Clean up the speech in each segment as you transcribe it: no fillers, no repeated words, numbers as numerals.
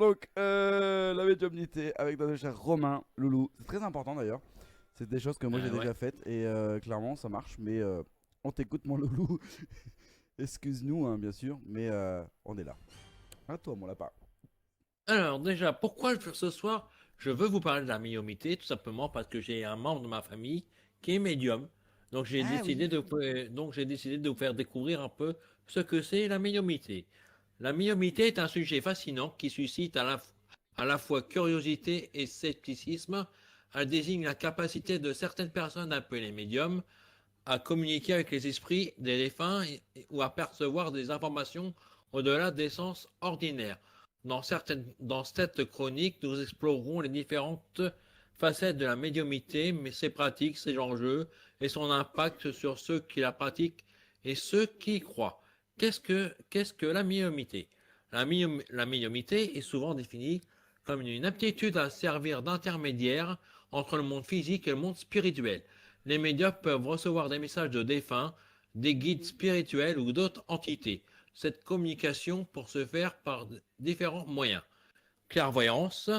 Donc, la médiumnité avec notre cher Romain, Loulou. C'est très important d'ailleurs. C'est des choses que moi j'ai Ouais. déjà faites et clairement ça marche. Mais on t'écoute, mon Loulou. Excuse-nous, hein, bien sûr, mais on est là. À toi, mon lapin. Alors déjà, pourquoi ce soir je veux vous parler de la médiumnité? Tout simplement parce que j'ai un membre de ma famille qui est médium. Ah oui. Donc j'ai décidé de vous faire découvrir un peu ce que c'est la médiumnité. La médiumnité est un sujet fascinant qui suscite à la fois curiosité et scepticisme. Elle désigne la capacité de certaines personnes appelées médiums à communiquer avec les esprits des défunts ou à percevoir des informations au-delà des sens ordinaires. Dans cette chronique, nous explorerons les différentes facettes de la médiumité, mais ses pratiques, ses enjeux et son impact sur ceux qui la pratiquent et ceux qui y croient. Qu'est-ce que la médiumité? La médiumité est souvent définie comme une aptitude à servir d'intermédiaire entre le monde physique et le monde spirituel. Les médias peuvent recevoir des messages de défunts, des guides spirituels ou d'autres entités. Cette communication peut se faire par différents moyens. Clairvoyance,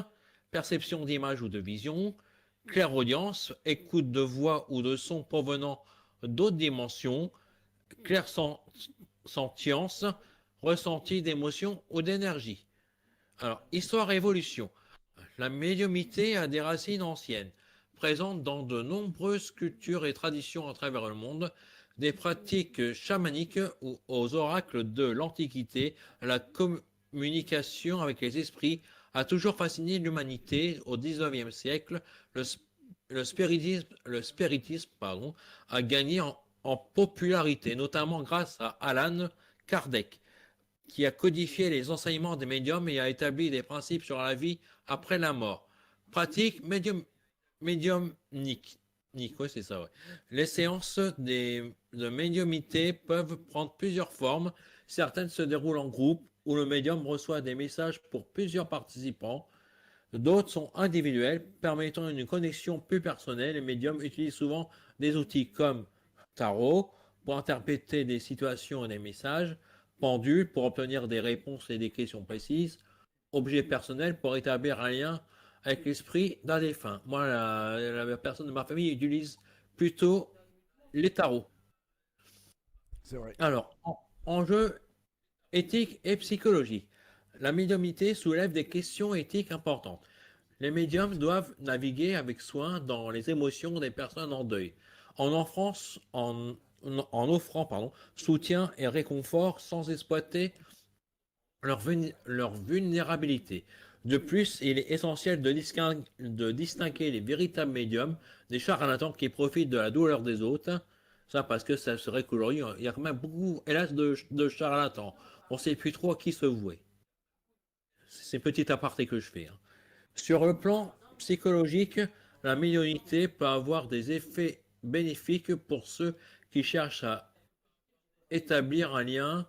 perception d'images ou de visions, clairaudience, écoute de voix ou de sons provenant d'autres dimensions, clairsentience, ressenti d'émotions ou d'énergie. Alors, histoire et évolution. La médiumité a des racines anciennes, présentes dans de nombreuses cultures et traditions à travers le monde, des pratiques chamaniques ou aux oracles de l'Antiquité. La communication avec les esprits a toujours fasciné l'humanité. Au XIXe siècle, le, le spiritisme a gagné en popularité, notamment grâce à Alan Kardec, qui a codifié les enseignements des médiums et a établi des principes sur la vie après la mort. Pratique médiumnique. Ouais, c'est ça, ouais. Les séances de médiumité peuvent prendre plusieurs formes. Certaines se déroulent en groupe où le médium reçoit des messages pour plusieurs participants. D'autres sont individuelles, permettant une connexion plus personnelle. Les médiums utilisent souvent des outils comme tarot pour interpréter des situations et des messages, pendule pour obtenir des réponses et des questions précises, objet personnel pour établir un lien avec l'esprit d'un défunt. Moi, la personne de ma famille utilise plutôt les tarots. C'est vrai. Alors, enjeu éthique et psychologique. La médiumnité soulève des questions éthiques importantes. Les médiums doivent naviguer avec soin dans les émotions des personnes en deuil, en offrant soutien et réconfort sans exploiter leur vulnérabilité. De plus, il est essentiel de distinguer les véritables médiums des charlatans qui profitent de la douleur des autres. Ça, parce que ça serait qu'aujourd'hui, il y a quand même beaucoup, hélas, de charlatans. On ne sait plus trop à qui se vouer. C'est un petit aparté que je fais, hein. Sur le plan psychologique, la médiumnité peut avoir des effets bénéfiques pour ceux qui cherchent à établir un lien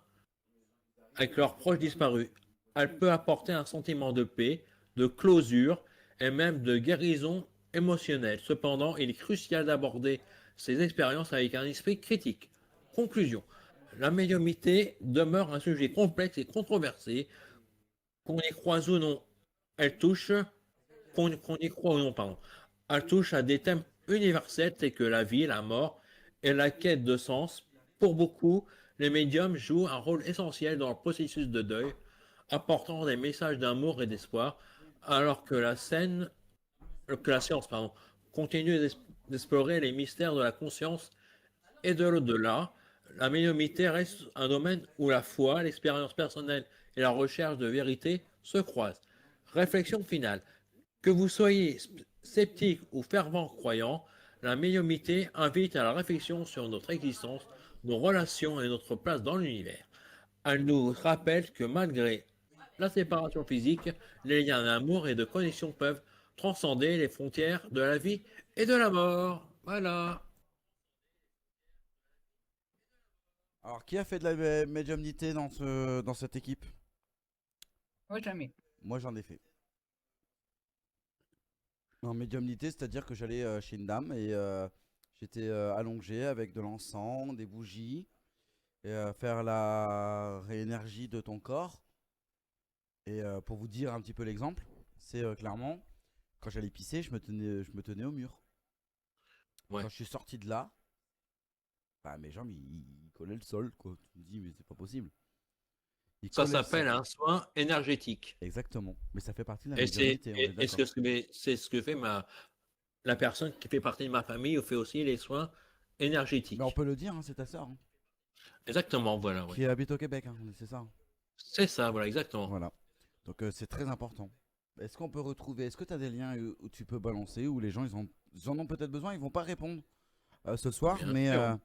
avec leurs proches disparus. Elle peut apporter un sentiment de paix, de closure et même de guérison émotionnelle. Cependant, il est crucial d'aborder ces expériences avec un esprit critique. Conclusion. La médiumnité demeure un sujet complexe et controversé. Qu'on y croise ou non, elle touche, qu'on y croit ou non, pardon, elle touche à des thèmes universels tels que la vie, la mort et la quête de sens. Pour beaucoup, les médiums jouent un rôle essentiel dans le processus de deuil, apportant des messages d'amour et d'espoir, alors que la science continue d'explorer les mystères de la conscience et de l'au-delà. La médiumnité reste un domaine où la foi, l'expérience personnelle et la recherche de vérité se croisent. Réflexion finale. Que vous soyez sceptique ou fervent croyant, la médiumnité invite à la réflexion sur notre existence, nos relations et notre place dans l'univers. Elle nous rappelle que malgré la séparation physique, les liens d'amour et de connexion peuvent transcender les frontières de la vie et de la mort. Voilà. Alors, qui a fait de la médiumnité dans cette équipe? Moi, jamais. Moi, j'en ai fait. En médiumnité, c'est-à-dire que j'allais chez une dame et j'étais allongé avec de l'encens, des bougies, et faire la réénergie de ton corps. Et pour vous dire un petit peu l'exemple, c'est clairement, quand j'allais pisser, je me tenais au mur. Ouais. Quand je suis sorti de là, bah, mes jambes, ils collaient le sol, quoi. Tu me dis, mais c'est pas possible. Ils Ça collaient le sol. s'appelle un soin énergétique. Exactement. Mais ça fait partie de la Et c'est médiumnité, on est et ce d'accord. c'est ce que fait la personne qui fait partie de ma famille, fait aussi les soins Mais on énergétiques. peut le dire, hein, c'est ta sœur, hein, Exactement, voilà, oui. qui habite au Québec, hein, c'est ça, hein. C'est ça, voilà, exactement. Voilà. Donc c'est très important. Est-ce qu'on peut retrouver, est-ce que tu as des liens où tu peux balancer, où les gens ils en ont peut-être besoin, ils vont pas répondre ce soir, Bien sûr.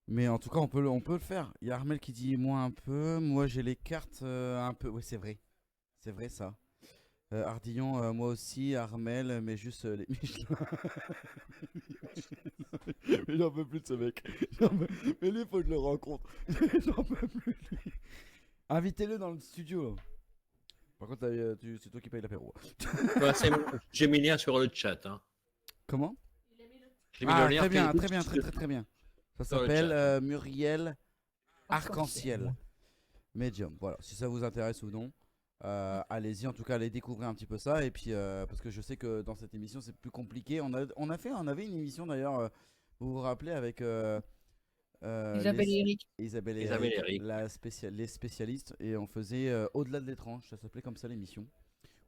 mais en tout cas on peut le faire. Il y a Armel qui dit moi un peu, moi j'ai les cartes un peu. Oui, c'est vrai ça. Ardillon, moi aussi, Armel, mais juste les Michelin. Mais j'en peux plus de ce mec. Mais lui, faut que je le rencontre. J'en peux plus de lui. Invitez-le dans le studio. Par contre, c'est toi qui paye l'apéro. Voilà, j'ai mis le lien sur le chat, hein. Comment? J'ai mis le Ah, lien très bien, Facebook très bien, très très très bien. Ça sur le s'appelle chat, hein. Muriel Arc-en-Ciel. Medium. Voilà, si ça vous intéresse ou non, allez-y. En tout cas, allez découvrir un petit peu ça. Et puis, parce que je sais que dans cette émission, c'est plus compliqué. On avait une émission d'ailleurs, vous vous rappelez, avec Isabelle et Eric. Isabelle et Isabelle Eric, et Eric. les spécialistes. Et on faisait Au-delà de l'étrange. Ça s'appelait comme ça l'émission.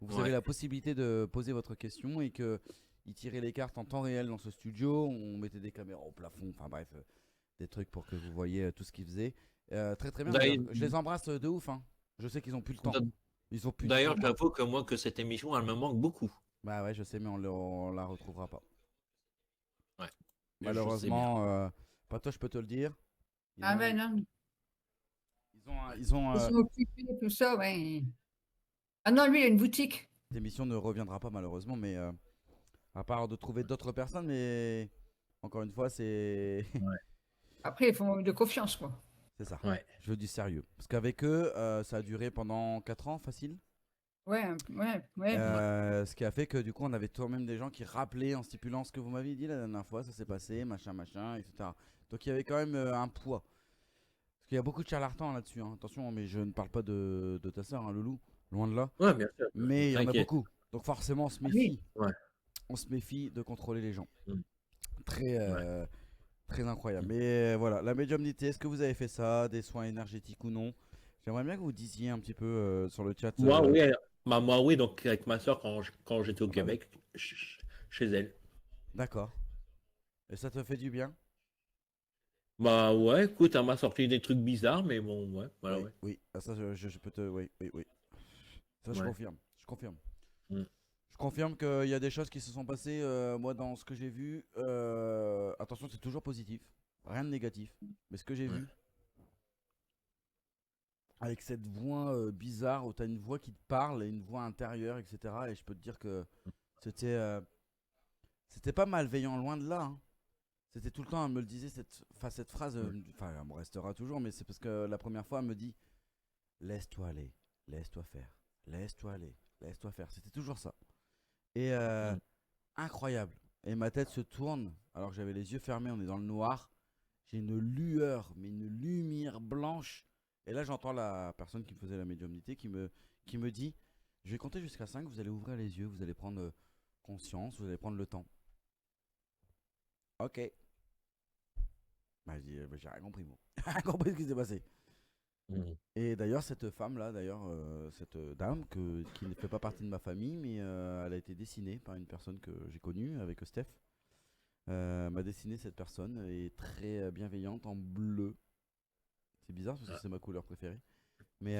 Vous avez Ouais. la possibilité de poser votre question et que ils tiraient les cartes en temps réel dans ce studio. On mettait des caméras au plafond. Enfin bref, des trucs pour que vous voyez tout ce qu'ils faisaient. Très très bien d'ailleurs. D'ailleurs, Je les embrasse de ouf, hein. Je sais qu'ils ont plus le temps. Ils ont plus de d'ailleurs, temps. j'avoue que moi, que cette émission, elle me manque beaucoup. Bah ouais, je sais, mais on la retrouvera pas. Ouais. Je sais bien. Malheureusement, toi, je peux te le dire. Ils Ah ont, ben non, ils ont ils sont occupés, tout ça, ouais. Ah non, lui, il a une boutique. cette émission ne reviendra pas malheureusement, mais à part de trouver d'autres personnes, mais encore une fois, c'est Ouais. Après, ils font de confiance, quoi. c'est ça. Ouais. Je veux du sérieux. Parce qu'avec eux, ça a duré pendant 4 ans, facile. Ouais, ouais. Ce qui a fait que du coup, on avait quand même des gens qui rappelaient en stipulant ce que vous m'aviez dit la dernière fois, ça s'est passé, machin, machin, etc. Donc il y avait quand même un poids. Parce qu'il y a beaucoup de charlatans là-dessus, hein. Attention, mais je ne parle pas de ta soeur, hein, Loulou, loin de là. Ouais, bien sûr. Mais il y en a T'inquiète. beaucoup. Donc forcément, on se Ah oui. méfie. Ouais. On se méfie de contrôler les gens. Mm. Très, Ouais. très incroyable. Mm. Mais voilà, la médiumnité, est-ce que vous avez fait ça, des soins énergétiques ou non? J'aimerais bien que vous disiez un petit peu sur le chat. Moi, oui, moi, oui, donc avec ma soeur, quand j'étais au Ah bah oui. Québec, chez elle. D'accord. Et ça te fait du bien? Bah ouais, écoute, elle m'a sorti des trucs bizarres, mais bon, ouais, voilà, Oui, ouais. oui. Ah, ça, je peux te. Oui, oui, oui. Ça, je Ouais. confirme. Je confirme. Mm. Je confirme qu'il y a des choses qui se sont passées, moi, dans ce que j'ai vu. Attention, c'est toujours positif. Rien de négatif. Mais ce que j'ai Ouais. vu, avec cette voix bizarre où tu as une voix qui te parle et une voix intérieure, etc. Et je peux te dire que c'était c'était pas malveillant, loin de là, hein. C'était tout le temps, elle me le disait, cette phrase, enfin, elle me restera toujours, mais c'est parce que la première fois, elle me dit laisse-toi aller, laisse-toi faire, laisse-toi aller, laisse-toi faire. C'était toujours ça. Et Mm. incroyable. Et ma tête se tourne, alors que j'avais les yeux fermés, on est dans le noir. J'ai une lueur, mais une lumière blanche. Et là, j'entends la personne qui me faisait la médiumnité qui me dit je vais compter jusqu'à 5, vous allez ouvrir les yeux, vous allez prendre conscience, vous allez prendre le temps. Ok. Bah, je dis, bah, j'ai rien compris, moi. J'ai rien compris ce qui s'est passé. Mm. Et d'ailleurs, cette femme-là, cette dame qui ne fait pas partie de ma famille, mais elle a été dessinée par une personne que j'ai connue avec Steph. M'a dessiné cette personne, elle est très bienveillante en bleu. C'est bizarre parce que Ah. c'est ma couleur préférée. Mais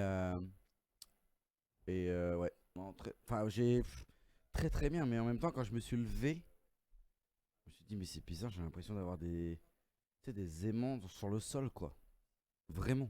ouais, non, enfin j'ai très très bien, mais en même temps quand je me suis levé, je me suis dit mais c'est bizarre, j'ai l'impression d'avoir des, tu sais, des aimants sur le sol quoi. Vraiment.